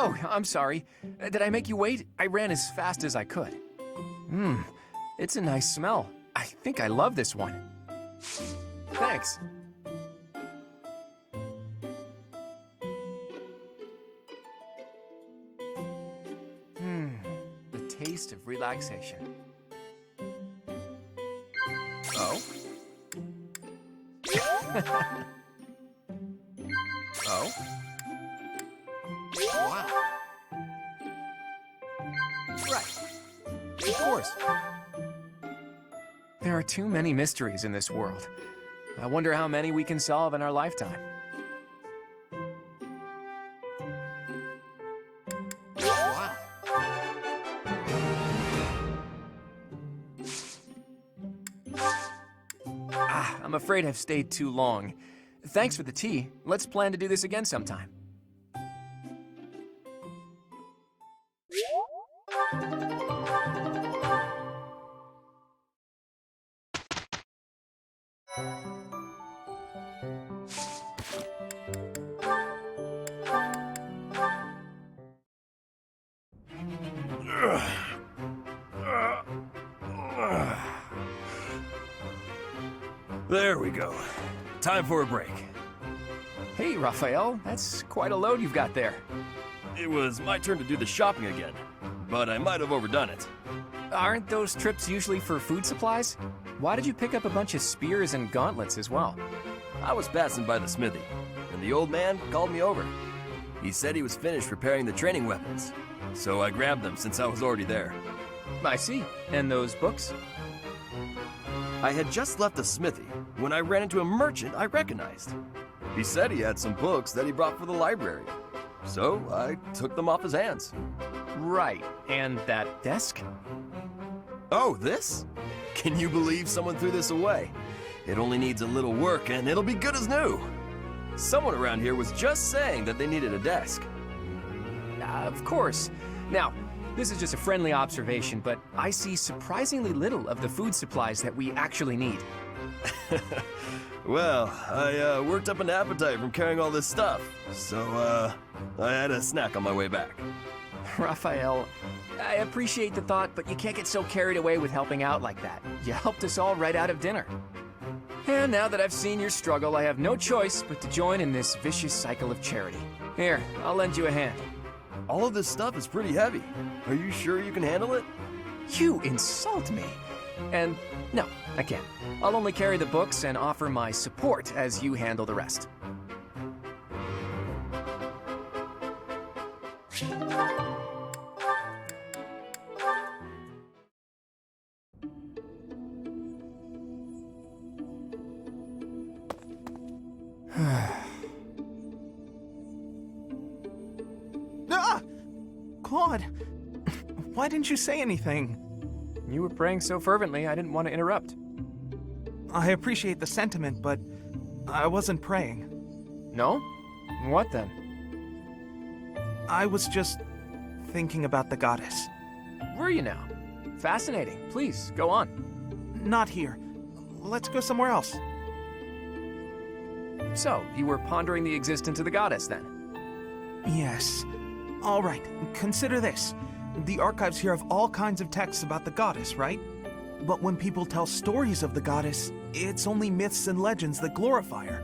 Oh, I'm sorry. Did I make you wait? I ran as fast as I could. It's a nice smell. I think I love this one. Thanks. The taste of relaxation. Oh? Oh? Wow. Right. Of course. There are too many mysteries in this world. I wonder how many we can solve in our lifetime. Wow. I'm afraid I've stayed too long. Thanks for the tea. Let's plan to do this again sometime. There we go. Time for a break. Hey, Raphael, that's quite a load you've got there. It was my turn to do the shopping again, but I might have overdone it. Aren't those trips usually for food supplies? Why did you pick up a bunch of spears and gauntlets as well? I was passing by the smithy, and the old man called me over. He said he was finished preparing the training weapons, so I grabbed them since I was already there. I see. And those books? I had just left the smithy when I ran into a merchant I recognized. He said he had some books that he brought for the library, so I took them off his hands. Right. And that desk? Oh, this? Can you believe someone threw this away? It only needs a little work and it'll be good as new. Someone around here was just saying that they needed a desk. Of course. Now, this is just a friendly observation, but I see surprisingly little of the food supplies that we actually need. Well, I worked up an appetite from carrying all this stuff, so I had a snack on my way back. Raphael, I appreciate the thought, but you can't get so carried away with helping out like that. You helped us all right out of dinner. And now that I've seen your struggle, I have no choice but to join in this vicious cycle of charity. Here, I'll lend you a hand. All of this stuff is pretty heavy. Are you sure you can handle it? You insult me. And no, I can't. I'll only carry the books and offer my support as you handle the rest. Claude, why didn't you say anything? You were praying so fervently, I didn't want to interrupt. I appreciate the sentiment, but I wasn't praying. No? What then? I was just thinking about the goddess. Were you now? Fascinating. Please, go on. Not here. Let's go somewhere else. So, you were pondering the existence of the goddess, then? Yes. All right, consider this. The archives here have all kinds of texts about the goddess, right? But when people tell stories of the goddess, it's only myths and legends that glorify her.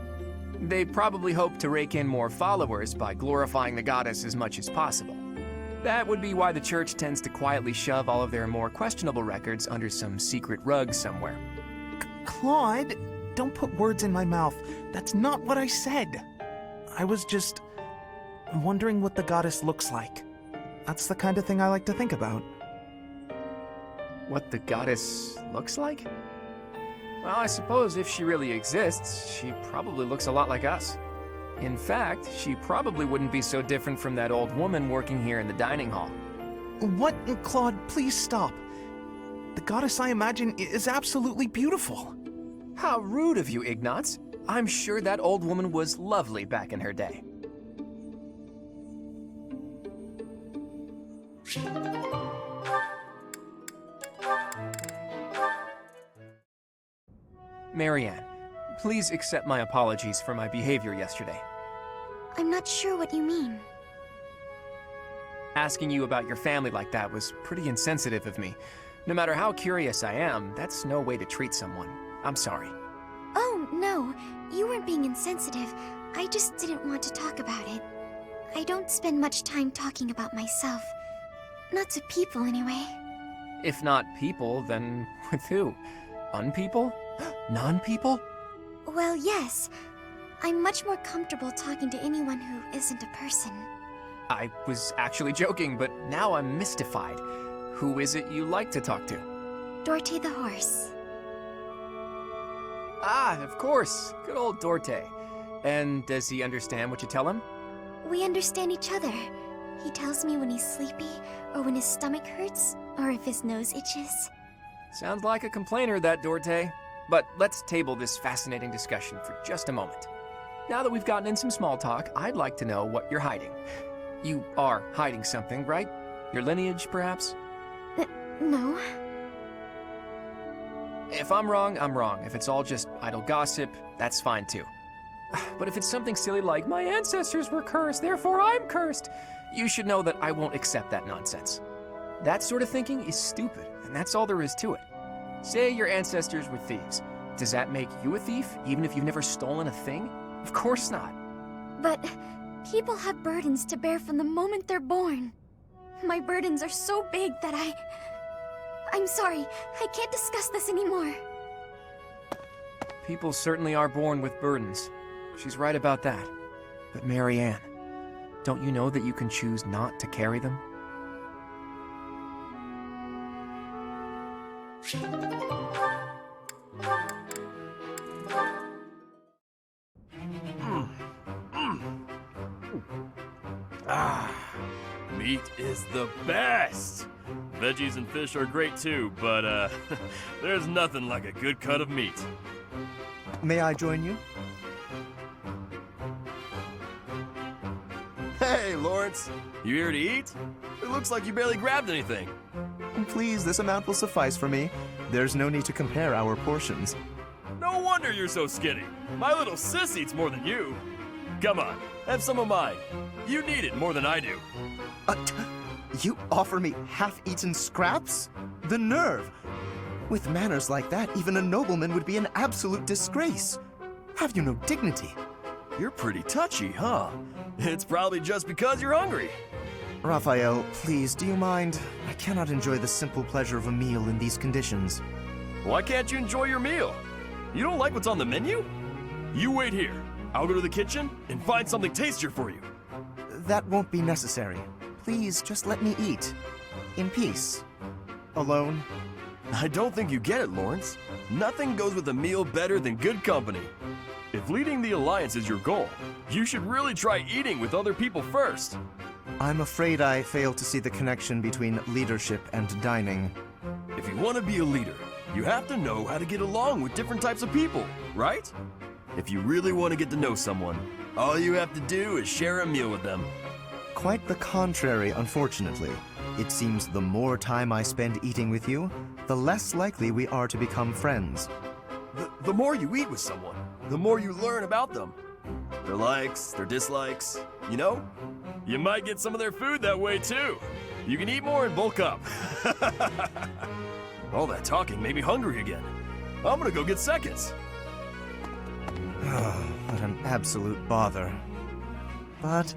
They probably hope to rake in more followers by glorifying the goddess as much as possible. That would be why the church tends to quietly shove all of their more questionable records under some secret rug somewhere. Claude, don't put words in my mouth. That's not what I said. I was just wondering what the goddess looks like. That's the kind of thing I like to think about. What the goddess looks like? Well, I suppose if she really exists, she probably looks a lot like us. In fact, she probably wouldn't be so different from that old woman working here in the dining hall. What? Claude, please stop. The goddess I imagine is absolutely beautiful. How rude of you, Ignatz. I'm sure that old woman was lovely back in her day. Marianne, please accept my apologies for my behavior yesterday. I'm not sure what you mean. Asking you about your family like that was pretty insensitive of me. No matter how curious I am, that's no way to treat someone. I'm sorry. Oh, no. You weren't being insensitive. I just didn't want to talk about it. I don't spend much time talking about myself. Not to people, anyway. If not people, then with who? Unpeople? Non-people? Well, yes. I'm much more comfortable talking to anyone who isn't a person. I was actually joking, but now I'm mystified. Who is it you like to talk to? Dorte the horse. Ah, of course. Good old Dorte. And does he understand what you tell him? We understand each other. He tells me when he's sleepy, or when his stomach hurts, or if his nose itches. Sounds like a complainer, that Dorte. But let's table this fascinating discussion for just a moment. Now that we've gotten in some small talk, I'd like to know what you're hiding. You are hiding something, right? Your lineage, perhaps? No. If I'm wrong, I'm wrong. If it's all just idle gossip, that's fine too. But if it's something silly like, my ancestors were cursed, therefore I'm cursed, you should know that I won't accept that nonsense. That sort of thinking is stupid, and that's all there is to it. Say your ancestors were thieves. Does that make you a thief, even if you've never stolen a thing? Of course not. But people have burdens to bear from the moment they're born. My burdens are so big that I'm sorry, I can't discuss this anymore. People certainly are born with burdens. She's right about that. But Marianne, don't you know that you can choose not to carry them? Meat is the best! Veggies and fish are great too, but there's nothing like a good cut of meat. May I join you? Hey, Lawrence, you here to eat? It looks like you barely grabbed anything. Please, this amount will suffice for me. There's no need to compare our portions. No wonder you're so skinny. My little sis eats more than you. Come on, have some of mine. You need it more than I do. You offer me half-eaten scraps? The nerve! With manners like that, even a nobleman would be an absolute disgrace. Have you no dignity? You're pretty touchy, huh? It's probably just because you're hungry. Raphael, please, do you mind? I cannot enjoy the simple pleasure of a meal in these conditions. Why can't you enjoy your meal? You don't like what's on the menu? You wait here. I'll go to the kitchen and find something tastier for you. That won't be necessary. Please, just let me eat. In peace. Alone. I don't think you get it, Lawrence. Nothing goes with a meal better than good company. If leading the Alliance is your goal, you should really try eating with other people first. I'm afraid I fail to see the connection between leadership and dining. If you want to be a leader, you have to know how to get along with different types of people, right? If you really want to get to know someone, all you have to do is share a meal with them. Quite the contrary, unfortunately. It seems the more time I spend eating with you, the less likely we are to become friends. The more you eat with someone, the more you learn about them. Their likes, their dislikes, you know? You might get some of their food that way too. You can eat more and bulk up. All that talking made me hungry again. I'm gonna go get seconds. What an absolute bother. But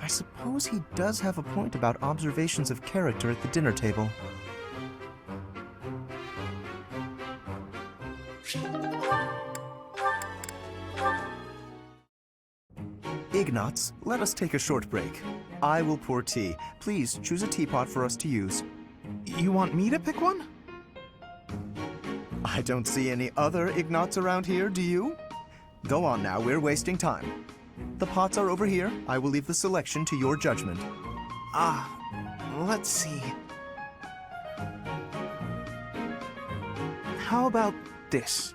I suppose he does have a point about observations of character at the dinner table. Ignatz, let us take a short break. I will pour tea. Please choose a teapot for us to use. You want me to pick one? I don't see any other Ignatz around here, do you? Go on now, we're wasting time. The pots are over here. I will leave the selection to your judgment. Let's see. How about this?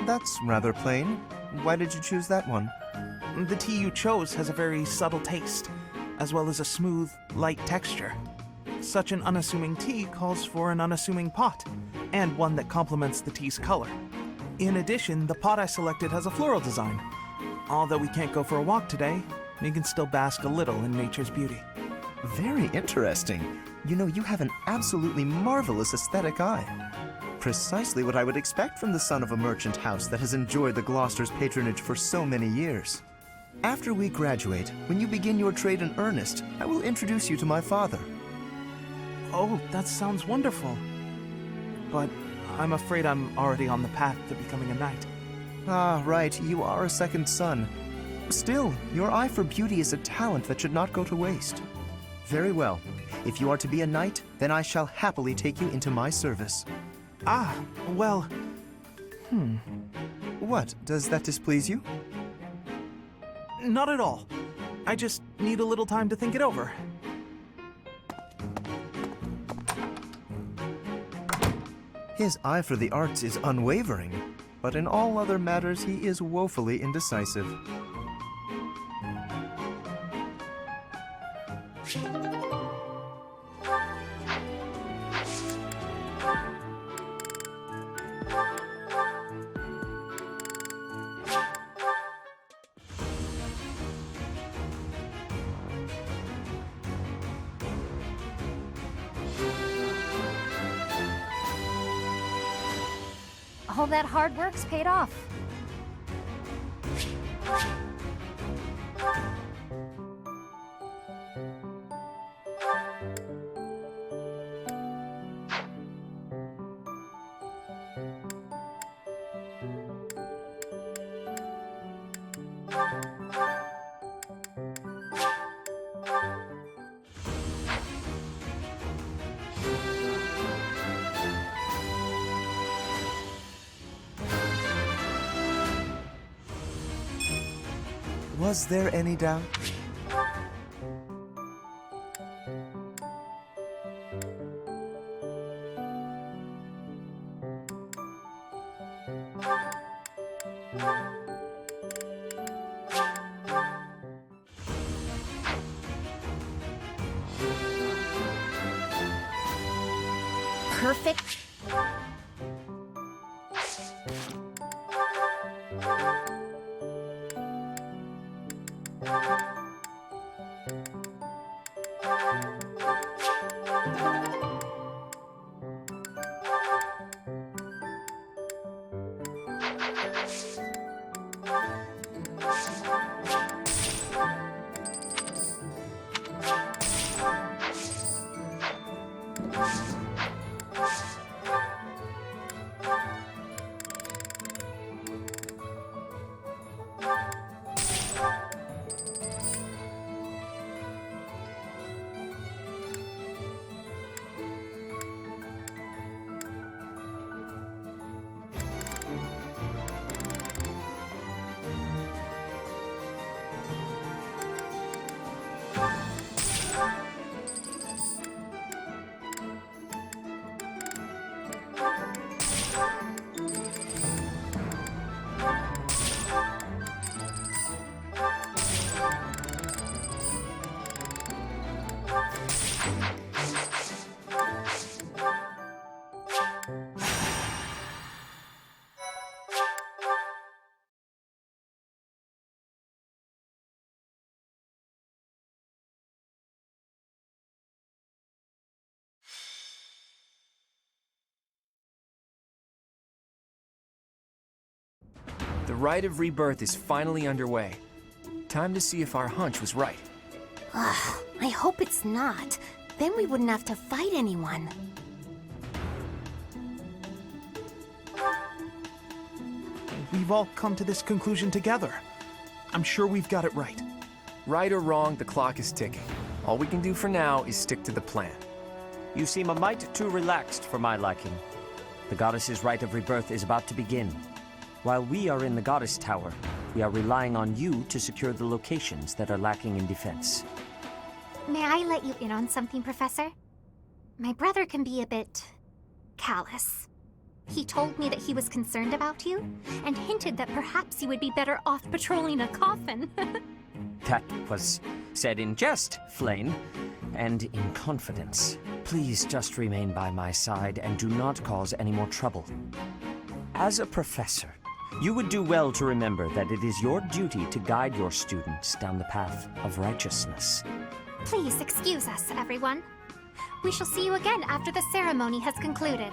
That's rather plain. Why did you choose that one? The tea you chose has a very subtle taste, as well as a smooth, light texture. Such an unassuming tea calls for an unassuming pot, and one that complements the tea's color. In addition, the pot I selected has a floral design. Although we can't go for a walk today, we can still bask a little in nature's beauty. Very interesting. You know, you have an absolutely marvelous aesthetic eye. Precisely what I would expect from the son of a merchant house that has enjoyed the Gloucester's patronage for so many years. After we graduate, when you begin your trade in earnest, I will introduce you to my father. Oh, that sounds wonderful. But I'm afraid I'm already on the path to becoming a knight. Ah, right, you are a second son. Still, your eye for beauty is a talent that should not go to waste. Very well. If you are to be a knight, then I shall happily take you into my service. Ah, well... What, does that displease you? Not at all. I just need a little time to think it over. His eye for the arts is unwavering, but in all other matters he is woefully indecisive. All that hard work's paid off. Was there any doubt? Perfect. The rite of rebirth is finally underway. Time to see if our hunch was right. Ugh, I hope it's not. Then we wouldn't have to fight anyone. We've all come to this conclusion together. I'm sure we've got it right. Right or wrong, the clock is ticking. All we can do for now is stick to the plan. You seem a mite too relaxed for my liking. The goddess's rite of rebirth is about to begin. While we are in the goddess tower, we are relying on you to secure the locations that are lacking in defense. May I let you in on something, Professor? My brother can be a bit callous. He told me that he was concerned about you, and hinted that perhaps you would be better off patrolling a coffin. That was said in jest, Flane, and in confidence. Please just remain by my side and do not cause any more trouble. As a professor, You would do well to remember that it is your duty to guide your students down the path of righteousness. Please excuse us, everyone. We shall see you again after the ceremony has concluded.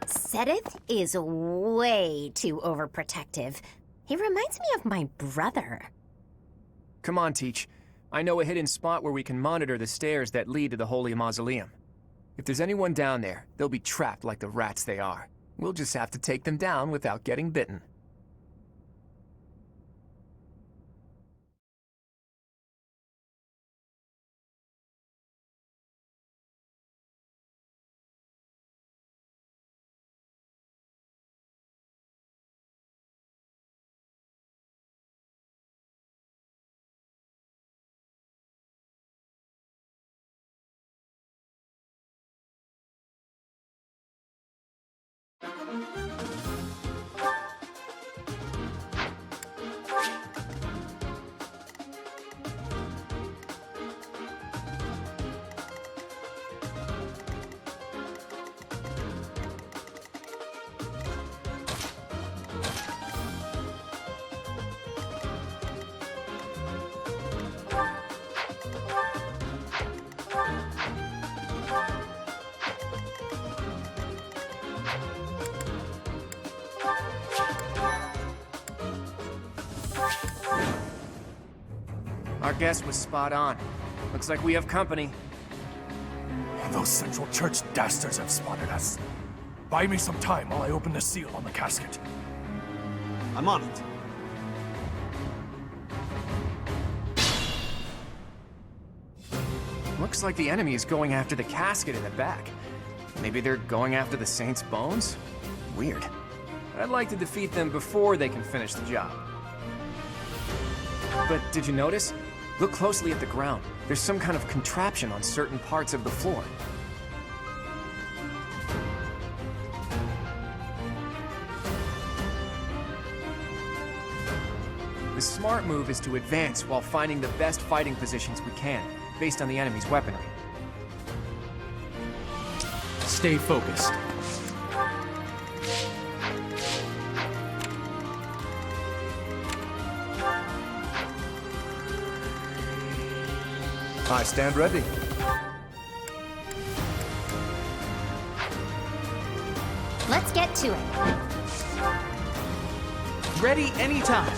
Sedith is way too overprotective. He reminds me of my brother. Come on, Teach. I know a hidden spot where we can monitor the stairs that lead to the Holy Mausoleum. If there's anyone down there, they'll be trapped like the rats they are. We'll just have to take them down without getting bitten. Our guess was spot on. Looks like we have company. Those Central Church dastards have spotted us. Buy me some time while I open the seal on the casket. I'm on it. Looks like the enemy is going after the casket in the back. Maybe they're going after the Saint's bones? Weird. I'd like to defeat them before they can finish the job. But did you notice? Look closely at the ground. There's some kind of contraption on certain parts of the floor. The smart move is to advance while finding the best fighting positions we can, based on the enemy's weaponry. Stay focused. I stand ready. Let's get to it. Ready anytime.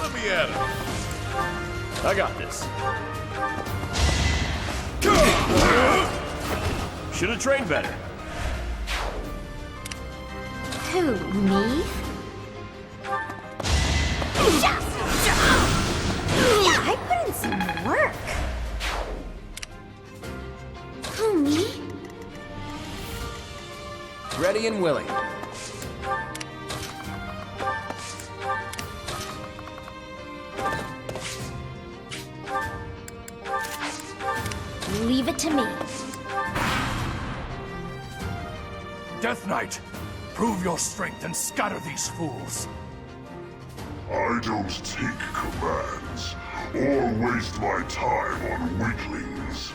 Let me at him. I got this. Should have trained better. Who, me? I put in some work. Who, me? Ready and willing. Leave it to me. Death Knight, prove your strength and scatter these fools. I don't take commands, or waste my time on weaklings.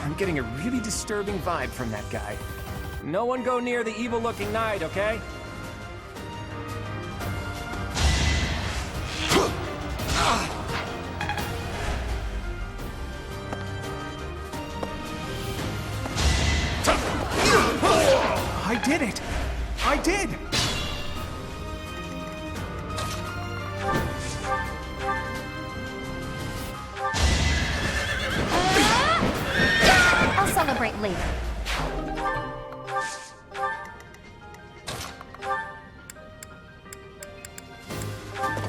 I'm getting a really disturbing vibe from that guy. No one go near the evil-looking knight, okay? I did it! I did! I'll celebrate later.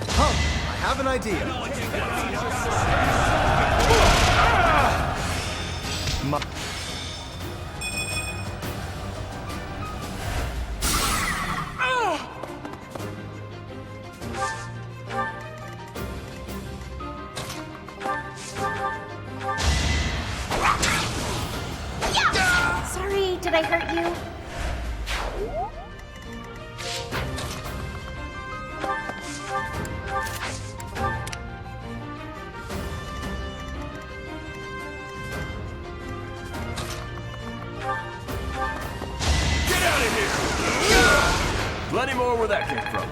I have an idea. Sorry, did I hurt you? more where that came from.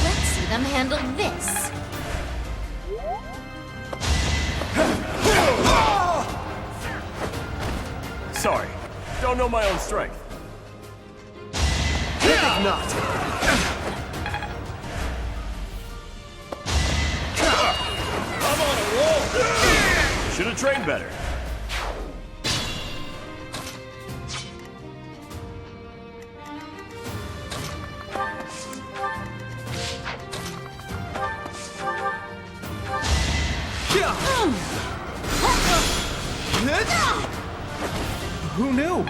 Let's see them handle this. Sorry, don't know my own strength. Think not. I'm on a roll. Should have trained better. Who knew?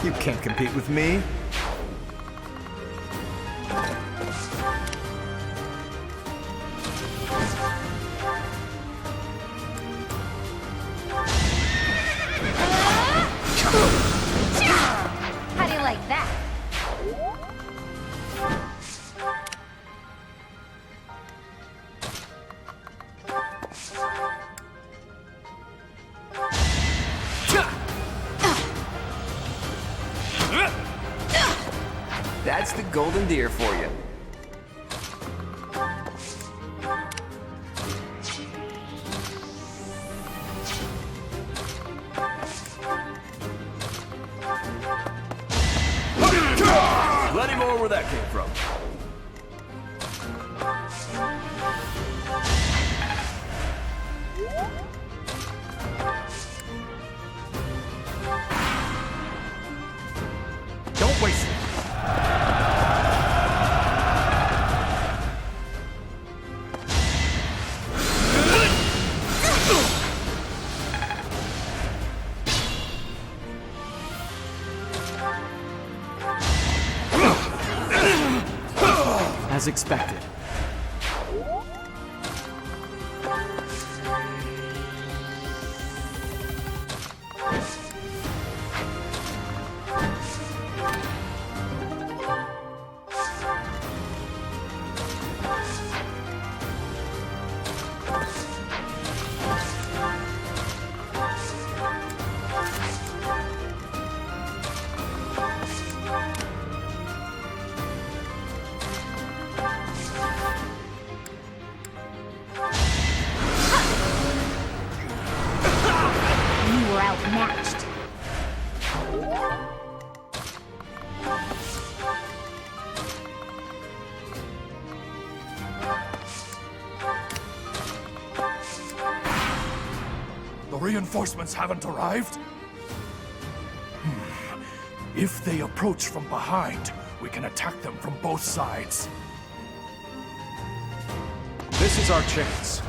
You can't compete with me. How do you like that? That's the golden deer for you. Plenty more where that came from. Don't waste it. As expected. You were outmatched. The reinforcements haven't arrived? If they approach from behind, we can attack them from both sides. This is our chance.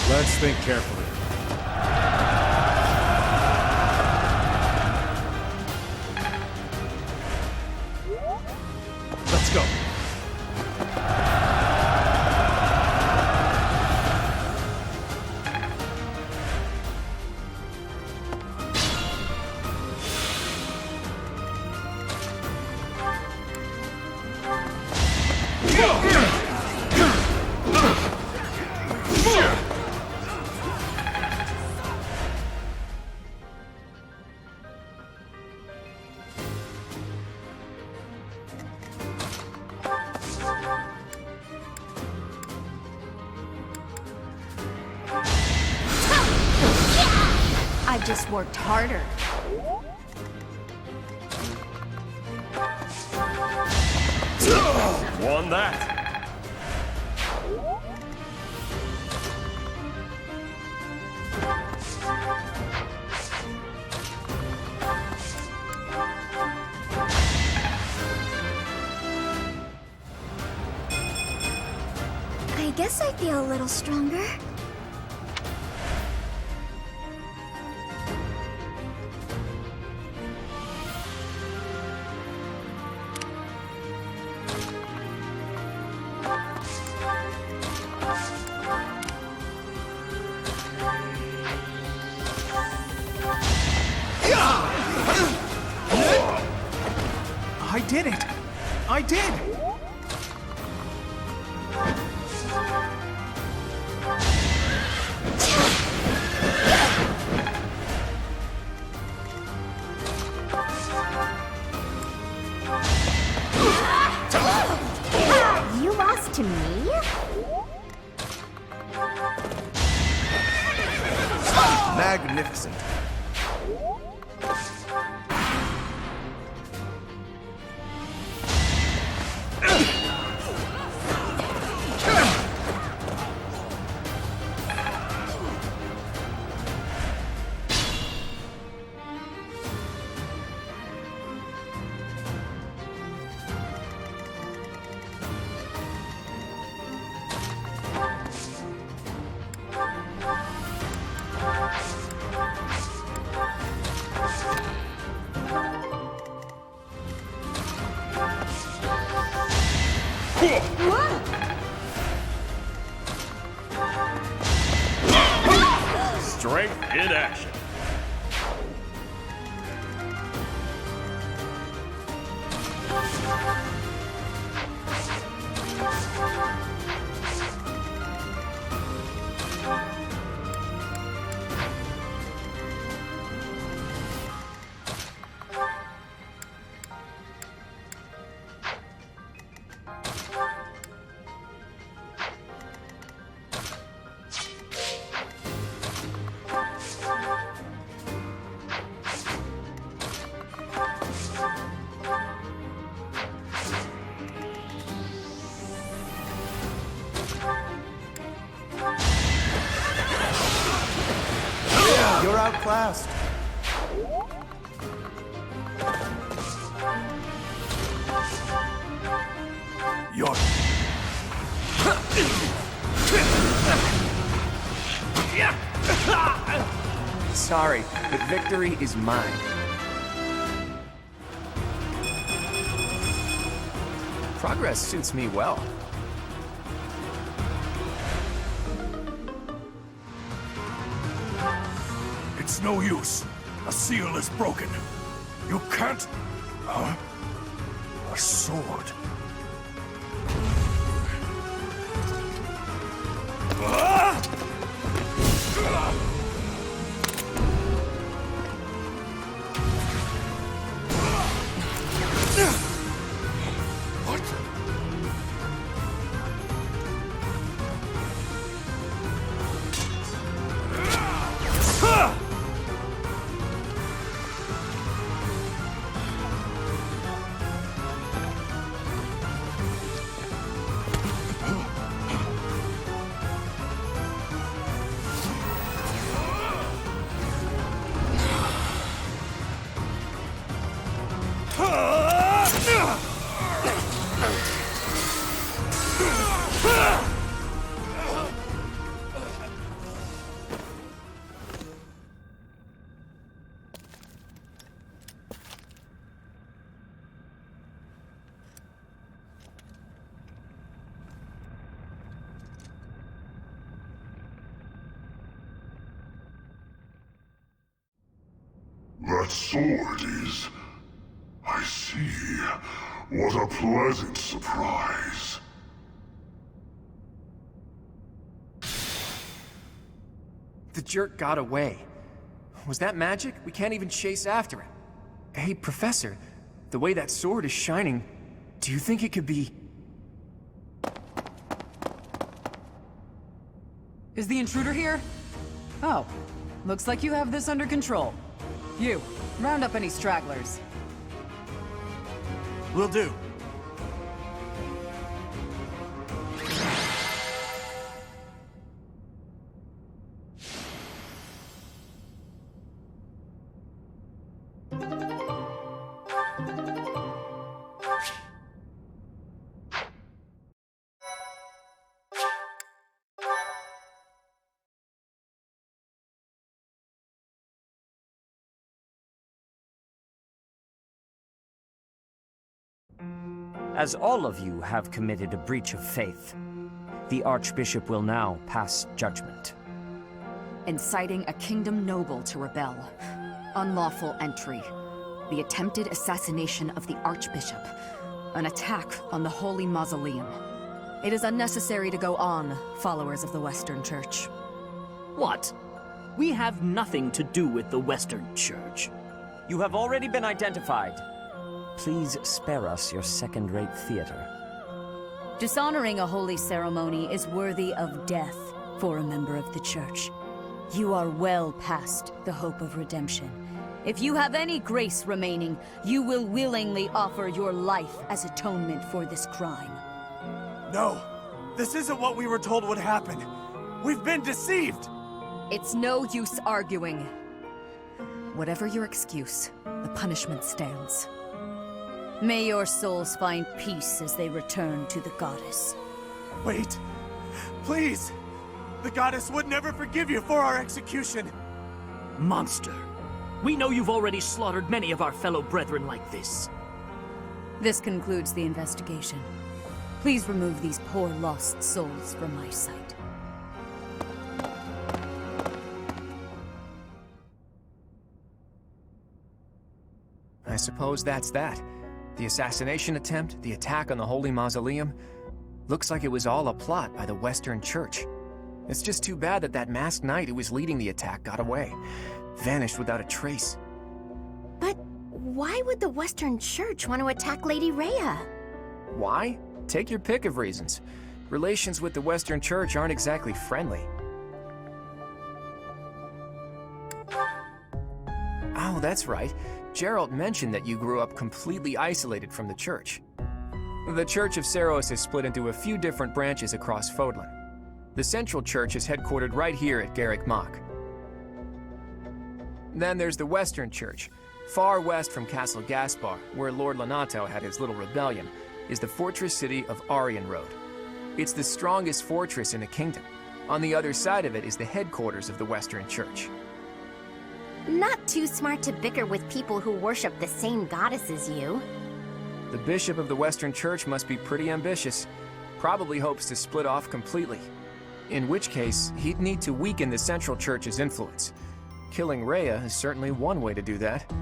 Let's think carefully. Let's go. I just worked harder. Won that. guess I feel a little stronger. I did it! I did! You lost to me? Magnificent. Strength in action. You're outclassed. You're... Sorry, but victory is mine. Progress suits me well. It's no use. A seal is broken. You can't... Huh? A sword. That sword is... I see. What a pleasant surprise. The jerk got away. Was that magic? We can't even chase after it. Hey, Professor, the way that sword is shining, do you think it could be... Is the intruder here? Oh, looks like you have this under control. You, round up any stragglers. Will do. As all of you have committed a breach of faith, the Archbishop will now pass judgment. Inciting a kingdom noble to rebel. Unlawful entry. The attempted assassination of the Archbishop. An attack on the Holy Mausoleum. It is unnecessary to go on, followers of the Western Church. What? We have nothing to do with the Western Church. You have already been identified. Please spare us your second-rate theater. Dishonoring a holy ceremony is worthy of death for a member of the Church. You are well past the hope of redemption. If you have any grace remaining, you will willingly offer your life as atonement for this crime. No, this isn't what we were told would happen. We've been deceived! It's no use arguing. Whatever your excuse, the punishment stands. May your souls find peace as they return to the goddess. Wait, please! The goddess would never forgive you for our execution! Monster. We know you've already slaughtered many of our fellow brethren like this. This concludes the investigation. Please remove these poor lost souls from my sight. I suppose that's that. The assassination attempt, the attack on the Holy Mausoleum. Looks like it was all a plot by the Western Church. It's just too bad that that masked knight who was leading the attack got away. Vanished without a trace. But why would the Western Church want to attack Lady Rhea? Why? Take your pick of reasons. Relations with the Western Church aren't exactly friendly. Oh, that's right. Geralt mentioned that you grew up completely isolated from the Church. The Church of Seiros is split into a few different branches across Fodlan. The Central Church is headquartered right here at Garrick Mach. Then there's the Western Church. Far west from Castle Gaspar, where Lord Lonato had his little rebellion, is the fortress city of Arianrode. It's the strongest fortress in the kingdom. On the other side of it is the headquarters of the Western Church. Not too smart to bicker with people who worship the same goddess as you. The bishop of the Western Church must be pretty ambitious. Probably hopes to split off completely. In which case, he'd need to weaken the Central Church's influence. Killing Rhea is certainly one way to do that.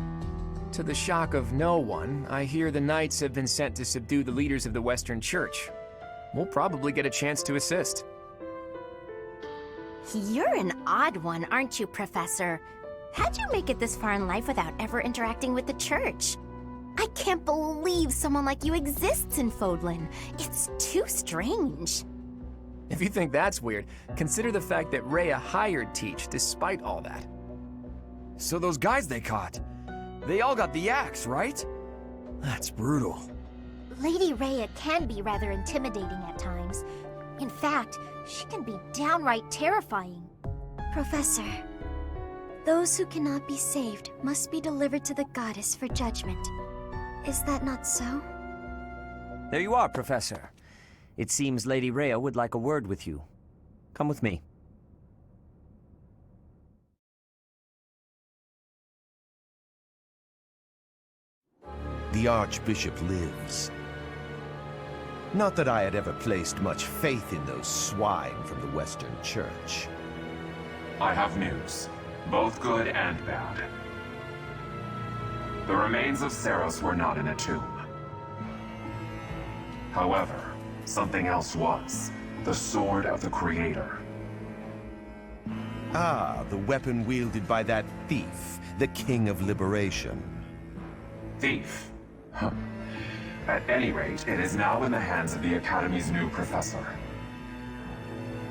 To the shock of no one, I hear the knights have been sent to subdue the leaders of the Western Church. We'll probably get a chance to assist. You're an odd one, aren't you, Professor? How'd you make it this far in life without ever interacting with the Church? I can't believe someone like you exists in Fodlan. It's too strange. If you think that's weird, consider the fact that Rhea hired Teach despite all that. So those guys they caught, they all got the axe, right? That's brutal. Lady Rhea can be rather intimidating at times. In fact, she can be downright terrifying. Professor, those who cannot be saved must be delivered to the goddess for judgment. Is that not so? There you are, Professor. It seems Lady Rhea would like a word with you. Come with me. The Archbishop lives. Not that I had ever placed much faith in those swine from the Western Church. I have news, both good and bad. The remains of Seiros were not in a tomb. However, something else was. The Sword of the Creator. Ah, the weapon wielded by that thief, the King of Liberation. Thief? Huh. At any rate, it is now in the hands of the Academy's new professor.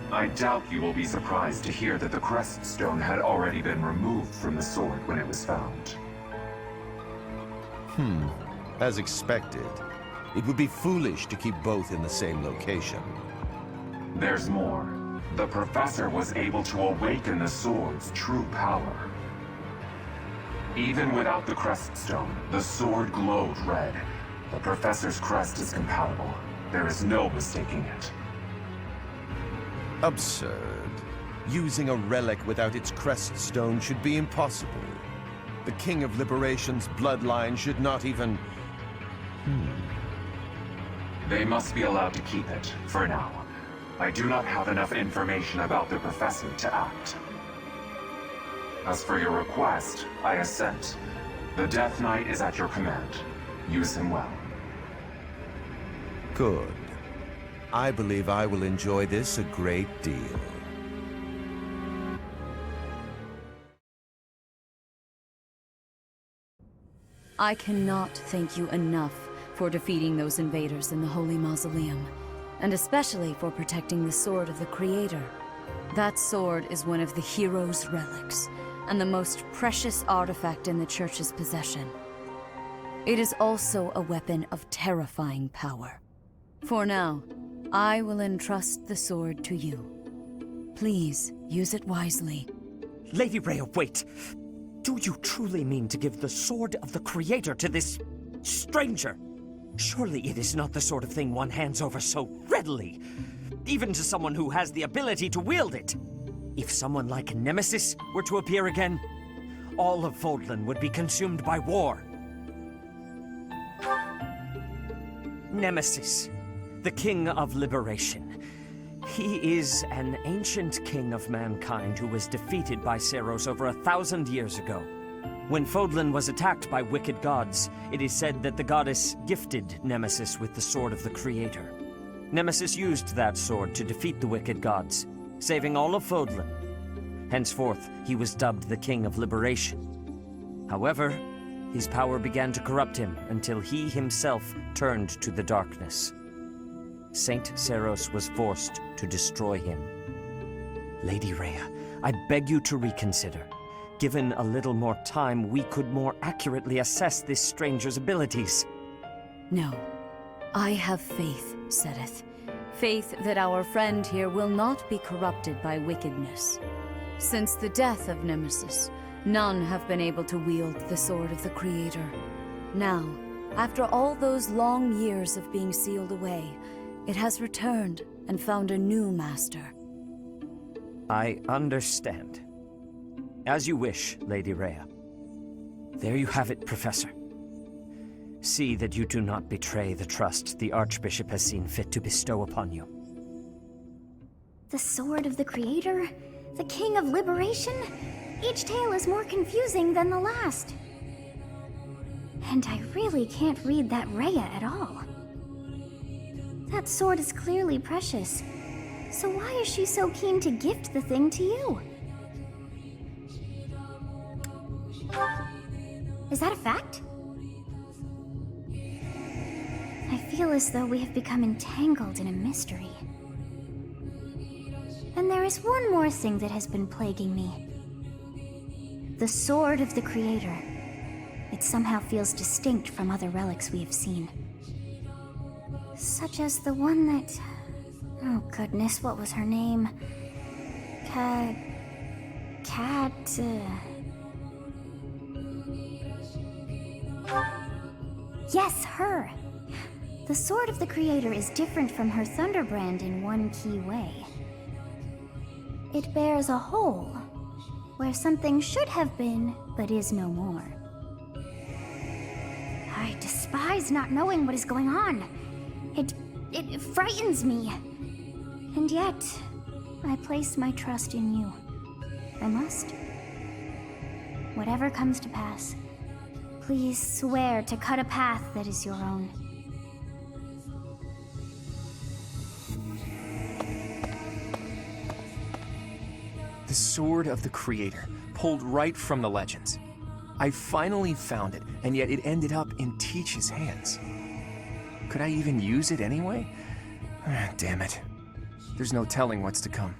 I doubt you will be surprised to hear that the crest stone had already been removed from the sword when it was found. As expected. It would be foolish to keep both in the same location. There's more. The professor was able to awaken the sword's true power. Even without the crest stone, the sword glowed red. The professor's crest is compatible. There is no mistaking it. Absurd. Using a relic without its crest stone should be impossible. The King of Liberation's bloodline should not even... They must be allowed to keep it, for now. I do not have enough information about the Professor to act. As for your request, I assent. The Death Knight is at your command. Use him well. Good. I believe I will enjoy this a great deal. I cannot thank you enough for defeating those invaders in the Holy Mausoleum, and especially for protecting the Sword of the Creator. That sword is one of the hero's relics, and the most precious artifact in the Church's possession. It is also a weapon of terrifying power. For now, I will entrust the sword to you. Please, use it wisely. Lady Rhea, wait! Do you truly mean to give the Sword of the Creator to this stranger? Surely it is not the sort of thing one hands over so readily, even to someone who has the ability to wield it. If someone like Nemesis were to appear again, all of Fodlan would be consumed by war. Nemesis, the King of Liberation. He is an ancient king of mankind who was defeated by Seiros over 1,000 years ago. When Fodlan was attacked by wicked gods, it is said that the goddess gifted Nemesis with the Sword of the Creator. Nemesis used that sword to defeat the wicked gods, saving all of Fodlan. Henceforth, he was dubbed the King of Liberation. However, his power began to corrupt him until he himself turned to the darkness. Saint Seiros was forced to destroy him. Lady Rhea, I beg you to reconsider. Given a little more time, we could more accurately assess this stranger's abilities. No. I have faith, Seteth. Faith that our friend here will not be corrupted by wickedness. Since the death of Nemesis, none have been able to wield the Sword of the Creator. Now, after all those long years of being sealed away, it has returned and found a new master. I understand. As you wish, Lady Rhea. There you have it, Professor. See that you do not betray the trust the Archbishop has seen fit to bestow upon you. The Sword of the Creator? The King of Liberation? Each tale is more confusing than the last. And I really can't read that Rhea at all. That sword is clearly precious. So why is she so keen to gift the thing to you? Is that a fact? I feel as though we have become entangled in a mystery. And there is one more thing that has been plaguing me. The Sword of the Creator. It somehow feels distinct from other relics we have seen. Such as the one that... Oh goodness, what was her name? Yes, her! The Sword of the Creator is different from her Thunderbrand in one key way. It bears a hole, where something should have been, but is no more. I despise not knowing what is going on. It frightens me. And yet, I place my trust in you. I must. Whatever comes to pass, please swear to cut a path that is your own. The Sword of the Creator, pulled right from the legends. I finally found it, and yet it ended up in Teach's hands. Could I even use it anyway? Damn it. There's no telling what's to come.